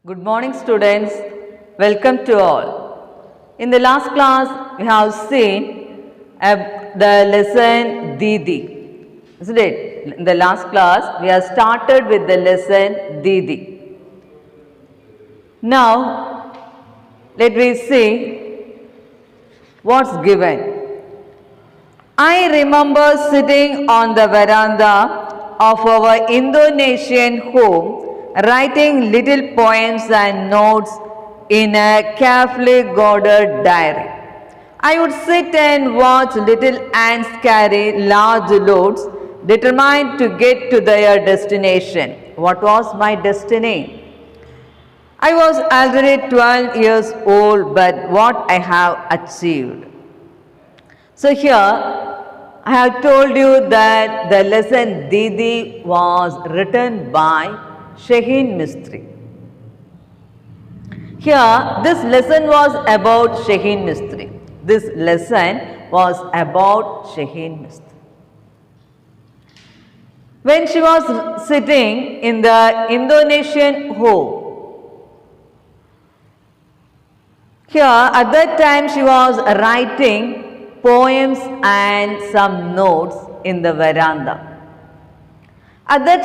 Good morning, students. Welcome to all. In the last class, we have seen the lesson Didi. Isn't it? In the last class, we have started with the lesson Didi. Now, let me see what's given. I remember sitting on the veranda of our Indonesian home writing little poems and notes in a carefully guarded diary. I would sit and watch little ants carry large loads, determined to get to their destination. What was my destiny? I was already 12 years old, but what I have achieved. So here, I have told you that the lesson Didi was written by Shaheen Mistry. Here, this lesson was about Shaheen Mistry. This lesson was about Shaheen Mistry. When she was sitting in the Indonesian home, here at that time she was writing poems and some notes in the veranda. At that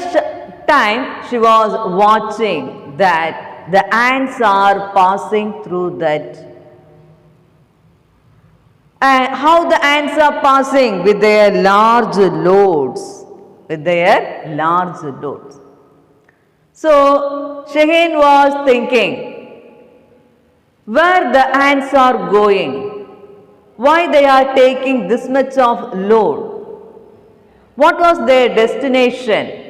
time, she was watching that the ants are passing through that. And how the ants are passing with their large loads. With their large loads. So, Shaheen was thinking, where the ants are going? Why they are taking this much of load? What was their destination?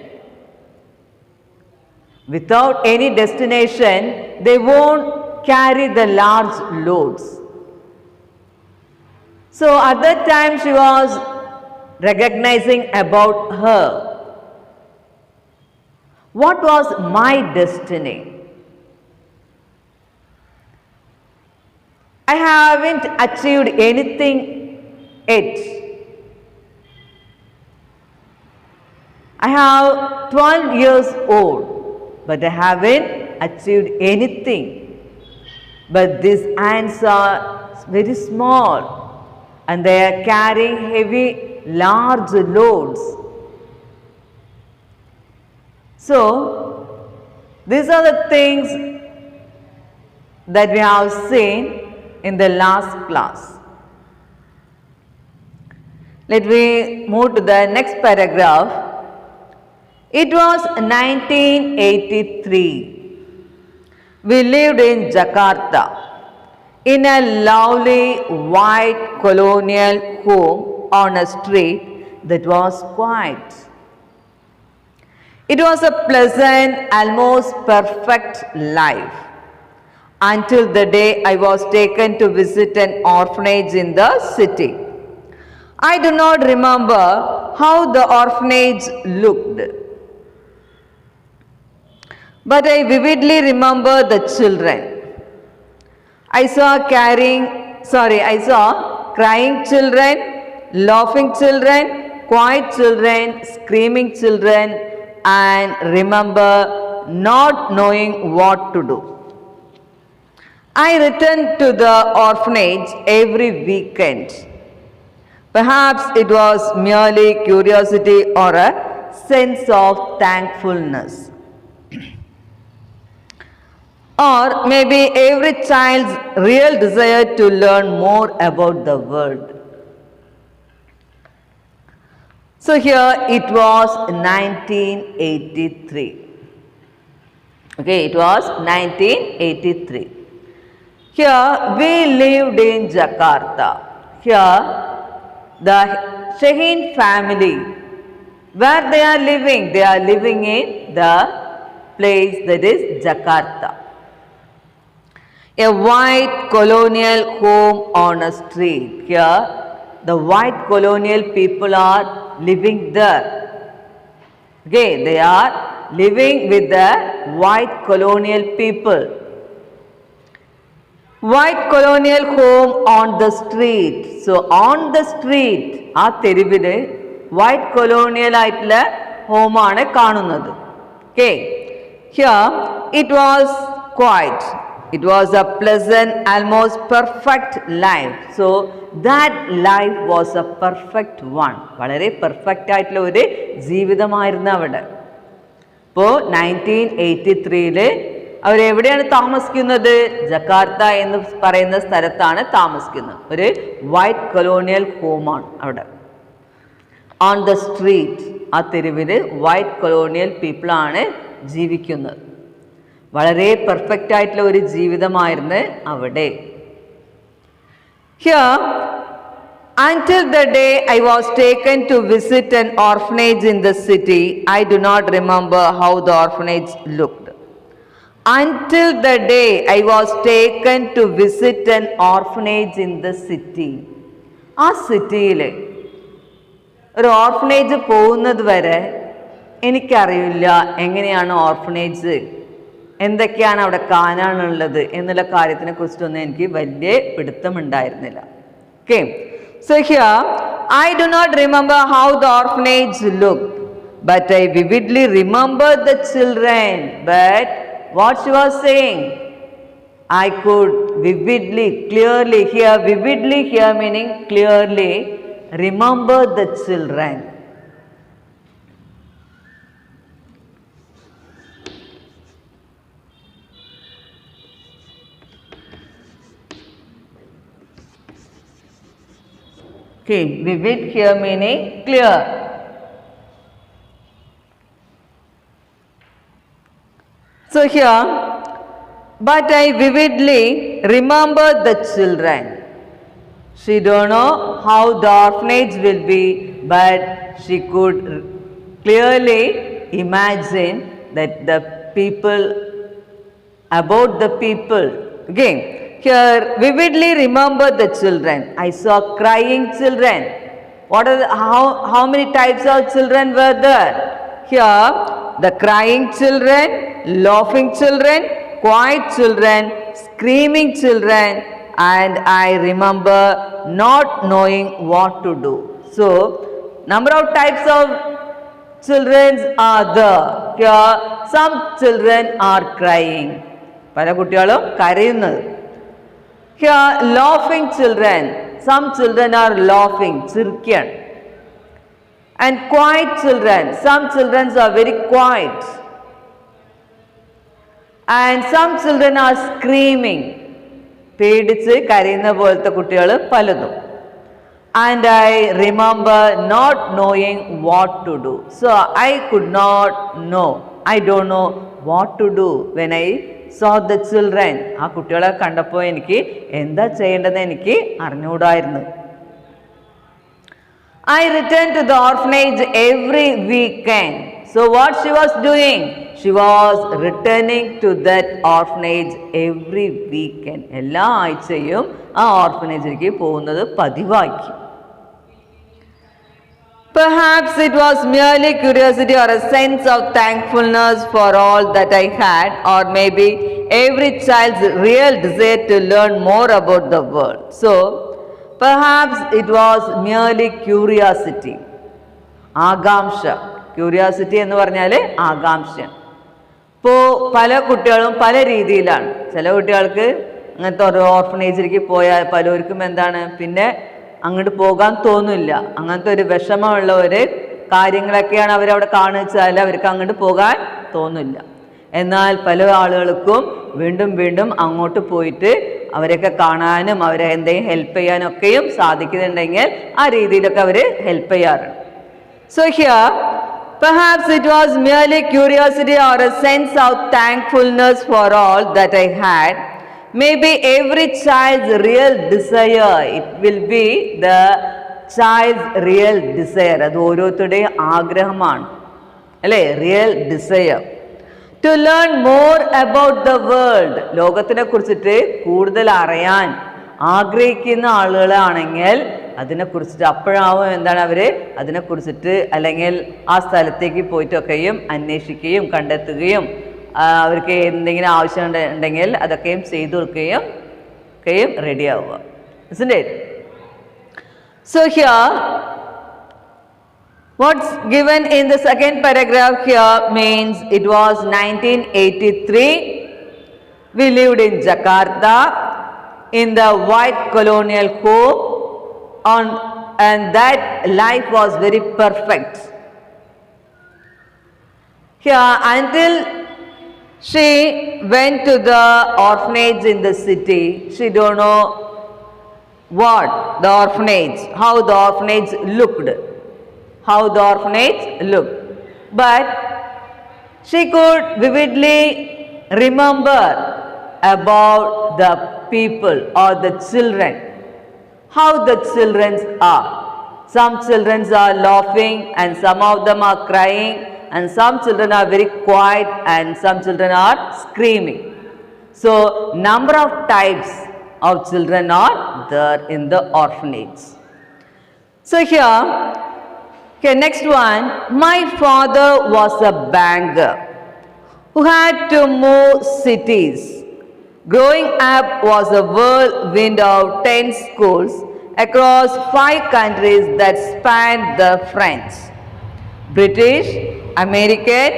Without any destination, they won't carry the large loads. So at that time, she was recognizing about her. What was my destiny? I haven't achieved anything yet. I have 12 years old, but I haven't achieved anything. But these ants are very small and they are carrying heavy, large loads. So, these are the things that we have seen in the last class. Let me move to the next paragraph. It was 1983. We lived in Jakarta in a lovely white colonial home on a street that was quiet. It was a pleasant, almost perfect life until the day I was taken to visit an orphanage in the city. I do not remember how the orphanage looked, but I vividly remember the children. I saw crying children, laughing children, quiet children, screaming children, and remember not knowing what to do. I returned to the orphanage every weekend. Perhaps it was merely curiosity or a sense of thankfulness. Or maybe every child's real desire to learn more about the world. So here it was 1983. Okay, it was 1983. Here we lived in Jakarta. Here the Shaheen family, where they are living in the place that is Jakarta. A white colonial home on a street. Here, the white colonial people are living there. Okay, they are living with the white colonial people. White colonial home on the street. So, on the street, ആ തെരുവില് white colonial home ആണ് കാണുന്നത്. Okay, here it was quiet. It was a pleasant, almost perfect life. So that life was a perfect one. വളരെ perfect ആയിട്ടുള്ള ഒരു ജീവിതമായിരുന്നു അവിടെ. ഇപ്പോൾ 1983 അവരെവിടെയാണ് താമസിക്കുന്നത്? ജക്കാർത്ത എന്ന് പറയുന്ന സ്ഥലത്താണ് താമസിക്കുന്നത്. ഒരു വൈറ്റ് കൊളോണിയൽ ഹോമാണ് അവിടെ. ഓൺ ദ സ്ട്രീറ്റ്, ആ തെരുവിൽ വൈറ്റ് കൊളോണിയൽ പീപ്പിളാണ് ജീവിക്കുന്നത്. വളരെ പെർഫെക്റ്റ് ആയിട്ടുള്ള ഒരു ജീവിതമായിരുന്നു അവിടെ. Here, until the day I was taken to visit an orphanage in the city, I do not remember how the orphanage looked. Until the day I was taken to visit an orphanage in the city. ആ സിറ്റിയിൽ ഒരു orphanage പോകുന്നത് വരെ എനിക്കറിയില്ല എങ്ങനെയാണ് orphanage, എന്തൊക്കെയാണ് അവിടെ കാണാനുള്ളത് എന്നുള്ള കാര്യത്തിനെ കുറിച്ചിട്ടൊന്നും എനിക്ക് വലിയ പിടുത്തമുണ്ടായിരുന്നില്ല. Okay, so here I do not remember how the orphanage looked, but I vividly remember the children. But what she was saying, I could vividly, clearly hear, vividly hear meaning clearly remember the children. Okay, vivid here meaning clear. So here, but I vividly remember the children. She don't know how the orphanage will be, but she could clearly imagine that the people, about the people. Again, here vividly remember the children. I saw crying children. What are how many types of children were there? Here, the crying children, laughing children, quiet children, screaming children, and I remember not knowing what to do. So, number of types of children are there. Here, some children are crying. പല കുട്ടികളും കരയുന്നത്. Here, laughing children. Some children are laughing, ചിരിക്കുകയാണ്. And quiet children. Some children are very quiet. And some children are screaming. പേടിച്ച് കരയുന്ന പോലത്തെ കുട്ടികൾ പലതും. And I remember not knowing what to do. So I could not know. I don't know what to do when I saw the children. ആ കുട്ടികളെ കണ്ടപ്പോൾ എനിക്ക് എന്താ ചെയ്യേണ്ടതെന്ന് എനിക്ക് അറിഞ്ഞുകൂടായിരുന്നു. I returned to the orphanage every weekend. So what she was doing? She was returning to that orphanage every weekend. എല്ലാ ആഴ്ചയും ആ ഓർഫനേജിലേക്ക് പോകുന്നത് പതിവാക്കി. Perhaps it was merely curiosity or a sense of thankfulness for all that I had, or maybe every child's real desire to learn more about the world. So perhaps it was merely curiosity. ആകാംക്ഷ. Curiosity എന്ന് പറഞ്ഞാൽ ആകാംക്ഷ. ഇപ്പോൾ പല കുട്ടികളും പല രീതിയിലാണ്. ചില കുട്ടികൾക്ക് അങ്ങനത്തെ ഒരു ഓർഫനേജിലേക്ക് പോയാൽ പലർക്കും എന്താണ് പിന്നെ അങ്ങോട്ട് പോകാൻ തോന്നില്ല. അങ്ങനത്തെ ഒരു വിഷമമുള്ള ഒരു കാര്യങ്ങളൊക്കെയാണ് അവരവിടെ കാണിച്ചാൽ അവർക്ക് അങ്ങോട്ട് പോകാൻ തോന്നില്ല. എന്നാൽ പല ആളുകൾക്കും വീണ്ടും വീണ്ടും അങ്ങോട്ട് പോയിട്ട് അവരെയൊക്കെ കാണാനും അവരെ എന്തെങ്കിലും ഹെൽപ്പ് ചെയ്യാനൊക്കെയും സാധിക്കുന്നുണ്ടെങ്കിൽ ആ രീതിയിലൊക്കെ അവർ ഹെൽപ്പ് ചെയ്യാറുണ്ട്. So here, perhaps it was merely curiosity or a sense of thankfulness for all that I had. Maybe every child's real desire, it will be the child's real desire. അത് ഓരോരുത്തരുടെയും ആഗ്രഹമാണ് അല്ലേ? Real desire to learn more about the world. ലോകത്തിനെ കുറിച്ചിട്ട് കൂടുതൽ അറിയാൻ ആഗ്രഹിക്കുന്ന ആളുകളാണെങ്കിൽ അതിനെക്കുറിച്ചിട്ട് അപ്പോഴാവും എന്താണ് അവർ അതിനെക്കുറിച്ചിട്ട് അല്ലെങ്കിൽ ആ സ്ഥലത്തേക്ക് പോയിട്ടൊക്കെയും അന്വേഷിക്കുകയും കണ്ടെത്തുകയും അവർക്ക് എന്തെങ്കിലും ആവശ്യം ഉണ്ടെങ്കിൽ അതൊക്കെയും ചെയ്തു കൊടുക്കുകയും റെഡി ആവുക. Isn't it? So here, what's given in the second paragraph here means it was 1983 We lived in Jakarta in the white colonial home and that life was very perfect. Here until she went to the orphanage in the city, she don't know what the orphanage, how the orphanage looked, but she could vividly remember about the people or the children, how the children are. Some children are laughing and some of them are crying, and some children are very quiet and some children are screaming. So number of types of children are there in the orphanage. So here next one, my father was a banker who had to move cities. Growing up was a whirlwind of 10 schools across 5 countries that spanned the French, British, American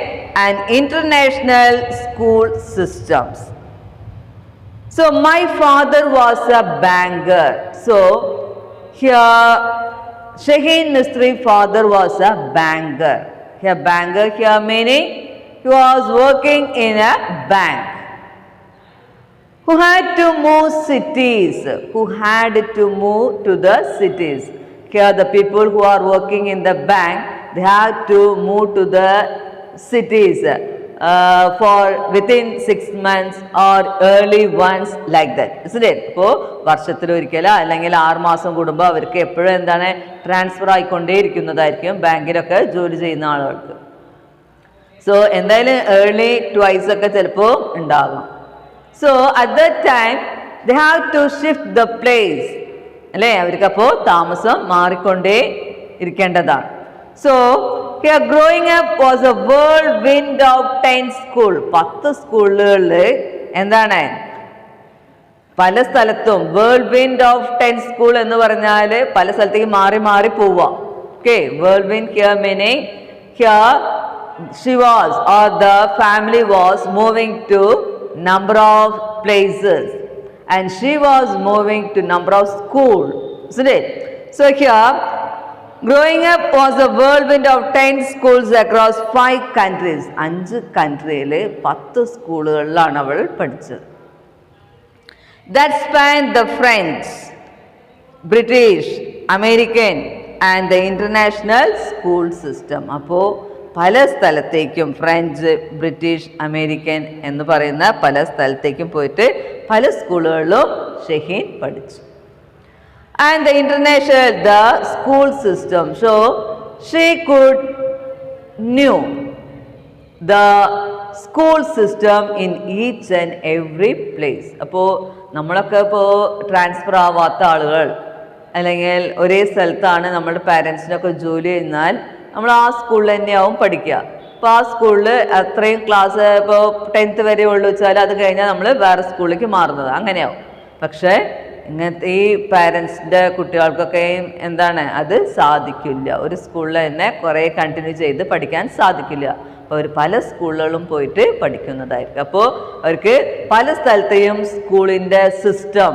and international school systems. So my father was a banker. So here Shaheen Mistry father was a banker. Here banker here meaning he was working in a bank. Who had to move cities, who had to move to the cities. Here the people who are working in the bank, they have to move to the cities for within 6 months or early ones like that, isn't it? അപ്പോൾ വർഷത്തിൽ ഒരിക്കലോ അല്ലെങ്കിൽ 6 മാസം കൂടുമ്പോൾ അവർക്ക് എപ്പോഴും എന്താണ് transfer ആയിക്കൊണ്ടേയിരിക്കുന്നതായിരിക്കും ബാങ്കിലൊക്കെ ജോലി ചെയ്യുന്ന ആളുകൾക്ക്. സോ എന്തായാലും ഏർലി ട്വൈസ് ഒക്കെ ചിലപ്പോൾ ഉണ്ടാകും. So at that time they have to shift the place, അല്ലേ? അവർക്കപ്പോൾ താമസം മാറിക്കൊണ്ടേ ഇരിക്കേണ്ടതാണ്. So here growing up was a whirlwind of 10 school. 10 സ്കൂളുകളിൽ എന്താണ് പല സ്ഥലത്തും whirlwind of 10 school എന്ന് പറഞ്ഞാൽ പല സ്ഥലത്തേക്ക് മാറി മാറി പോവുക. Okay, whirlwind here meaning here she was or the family was moving to number of places and she was moving to number of school, isn't it? So here growing up was a whirlwind of 10 schools across 5 countries. 5 കൺട്രിയിലെ 10 സ്കൂളുകളിലാണ് അവൾ പഠിച്ചത്. That spanned the French, British, American and the international school system. അപ്പോൾ പല സ്ഥലത്തേക്കും French, British, American എന്ന് പറയുന്ന പല സ്ഥലത്തേക്കും പോയിട്ട് പല സ്കൂളുകളിലും ഷഹീൻ പഠിച്ചു. And the international, the school system. So she could knew the school system in each and every place. അപ്പോൾ നമ്മളൊക്കെ ഇപ്പോൾ ട്രാൻസ്ഫർ ആവാത്ത ആളുകൾ അല്ലെങ്കിൽ ഒരേ സ്ഥലത്താണ് നമ്മുടെ പാരൻസിനൊക്കെ ജോലി ചെയ്യുന്നാൽ നമ്മൾ ആ സ്കൂളിൽ തന്നെയാവും പഠിക്കുക. അപ്പോൾ ആ സ്കൂളിൽ അത്രയും ക്ലാസ് ഇപ്പോൾ 10th വരെ ഉള്ളു വെച്ചാൽ അത് കഴിഞ്ഞാൽ നമ്മൾ വേറെ സ്കൂളിലേക്ക് മാറുന്നത് അങ്ങനെയാവും. പക്ഷേ ഇങ്ങനത്തെ ഈ പാരൻസിൻ്റെ കുട്ടികൾക്കൊക്കെ എന്താണ് അത് സാധിക്കില്ല. ഒരു സ്കൂളിൽ തന്നെ കുറേ കണ്ടിന്യൂ ചെയ്ത് പഠിക്കാൻ സാധിക്കില്ല. അപ്പോൾ അവർ പല സ്കൂളുകളിലും പോയിട്ട് പഠിക്കുന്നതായിരിക്കും. അപ്പോൾ അവർക്ക് പല സ്ഥലത്തെയും സ്കൂളിൻ്റെ സിസ്റ്റം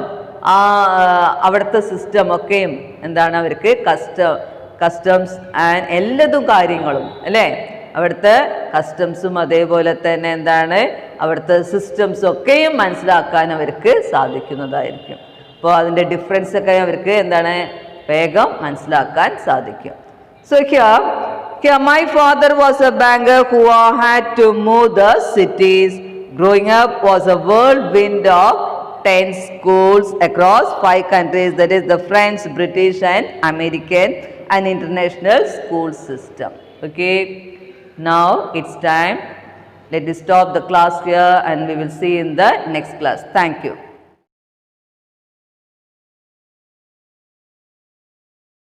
അവിടുത്തെ സിസ്റ്റം ഒക്കെയും എന്താണ് അവർക്ക് കസ്റ്റംസ് ആൻഡ് എല്ലാതും കാര്യങ്ങളും അല്ലേ അവിടുത്തെ കസ്റ്റംസും അതേപോലെ തന്നെ എന്താണ് അവിടുത്തെ സിസ്റ്റംസ് ഒക്കെയും മനസ്സിലാക്കാൻ അവർക്ക് സാധിക്കുന്നതായിരിക്കും. അപ്പോൾ അതിൻ്റെ ഡിഫറൻസ് ഒക്കെ അവർക്ക് എന്താണ് വേഗം മനസ്സിലാക്കാൻ സാധിക്കും. So here my father was a banker who had to move the cities. Growing up was a whirlwind of 10 schools across 5 countries, that is the French, British and American and international school system. Okay, now it's time. Let us stop the class here and we will see in the next class. Thank you.